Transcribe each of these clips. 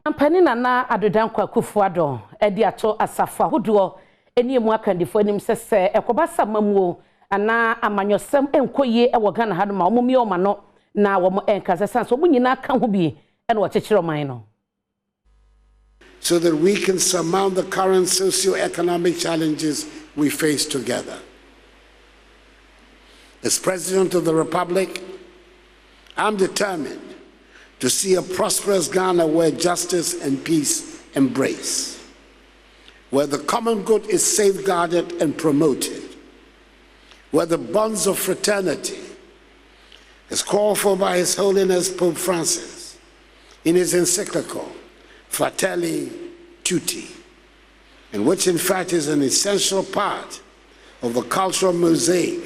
Ampanina na Adom Akufo-Addo edi ato asafa hodo eni emu akandifo anim sese ekobasa mamuo ana amanyosem enkoye ewo Ghana ha no ma omumi o ma no na wo enkasa sanso munyina ka ho bi ene wo chechiro man no, so that we can surmount the current socio-economic challenges we face together. As President of the Republic, I'm determined to see a prosperous Ghana where justice and peace embrace, where the common good is safeguarded and promoted, where the bonds of fraternity, as called for by His Holiness Pope Francis in his encyclical Fratelli Tutti, and which in fact is an essential part of the cultural mosaic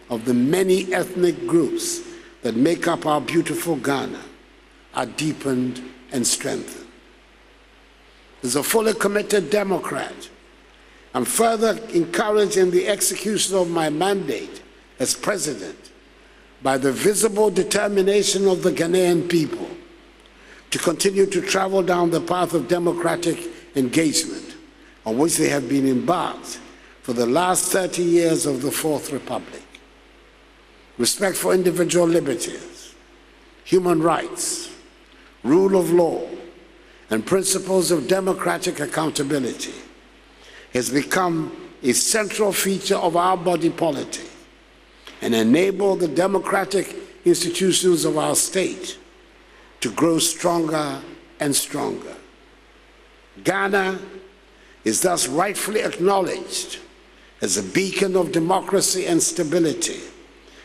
of the many ethnic groups that make up our beautiful Ghana, are deepened and strengthened. As a fully committed Democrat, I'm further encouraged in the execution of my mandate as President by the visible determination of the Ghanaian people to continue to travel down the path of democratic engagement on which they have been embarked for the last 30 years of the Fourth Republic. Respect for individual liberties, human rights, rule of law, and principles of democratic accountability has become a central feature of our body politic and enabled the democratic institutions of our state to grow stronger and stronger. Ghana is thus rightfully acknowledged as a beacon of democracy and stability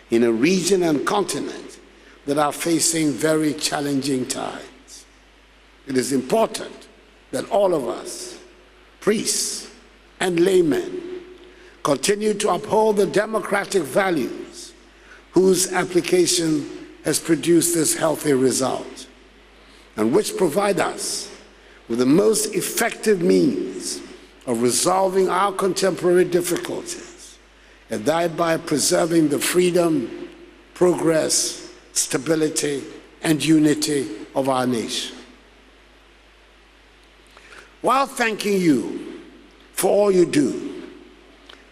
in a region and continent that are facing very challenging times. It is important that all of us, priests and laymen, continue to uphold the democratic values whose application has produced this healthy result, and which provide us with the most effective means of resolving our contemporary difficulties, and thereby preserving the freedom, progress, stability, and unity of our nation. While thanking you for all you do,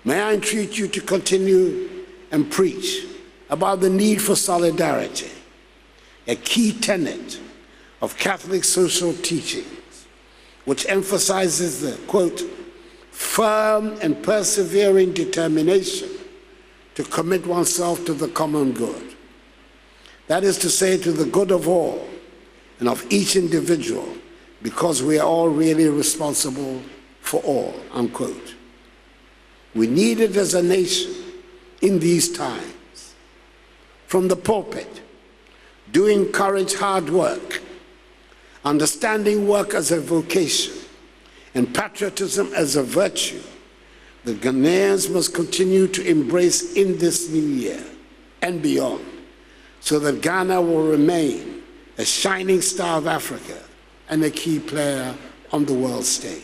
may I entreat you to continue and preach about the need for solidarity, a key tenet of Catholic social teachings, which emphasizes the, quote, firm and persevering determination to commit oneself to the common good. That is to say, to the good of all and of each individual, because we are all really responsible for all, unquote. We need it as a nation in these times. From the pulpit, do encourage hard work, understanding work as a vocation, and patriotism as a virtue. The Ghanaians must continue to embrace in this new year and beyond, so that Ghana will remain a shining star of Africa and a key player on the world stage.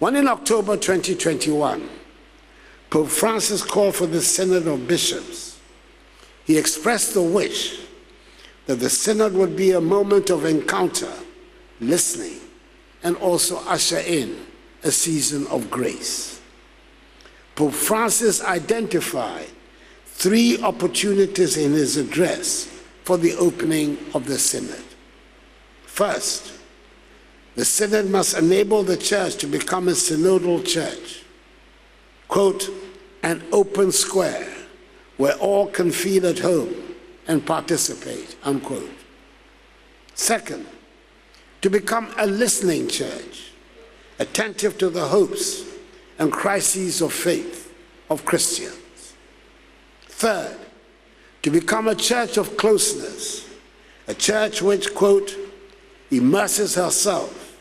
When in October 2021, Pope Francis called for the Synod of Bishops, he expressed the wish that the Synod would be a moment of encounter, listening, and also usher in a season of grace. Pope Francis identified 3 opportunities in his address for the opening of the Synod. First, the Synod must enable the Church to become a synodal church, quote, an open square where all can feel at home and participate, unquote. Second, to become a listening church, attentive to the hopes and crises of faith of Christians. Third, to become a church of closeness, a church which, quote, immerses herself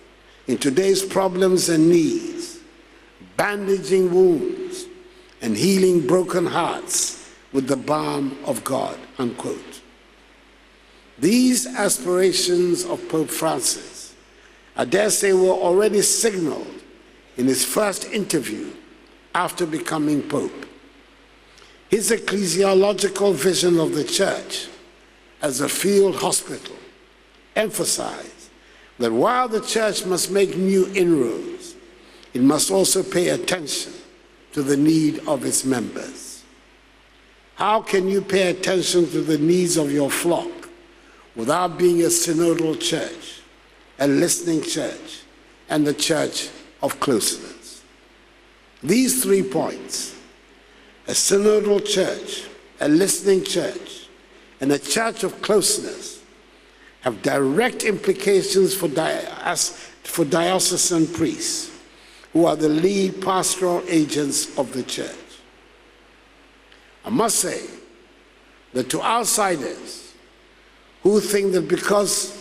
in today's problems and needs, bandaging wounds and healing broken hearts with the balm of God, unquote. These aspirations of Pope Francis, I dare say, were already signaled in his first interview after becoming Pope. His ecclesiological vision of the Church as a field hospital emphasized that while the church must make new inroads, it must also pay attention to the need of its members. How can you pay attention to the needs of your flock without being a synodal church, a listening church, and a church of closeness? These 3 points, a synodal church, a listening church, and a church of closeness, have direct implications for diocesan priests, who are the lead pastoral agents of the church. I must say that to outsiders who think that because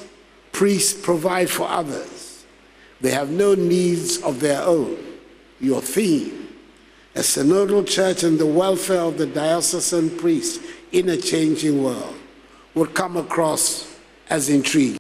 priests provide for others, they have no needs of their own, your theme, a synodal church and the welfare of the diocesan priests in a changing world, would come across as intriguing.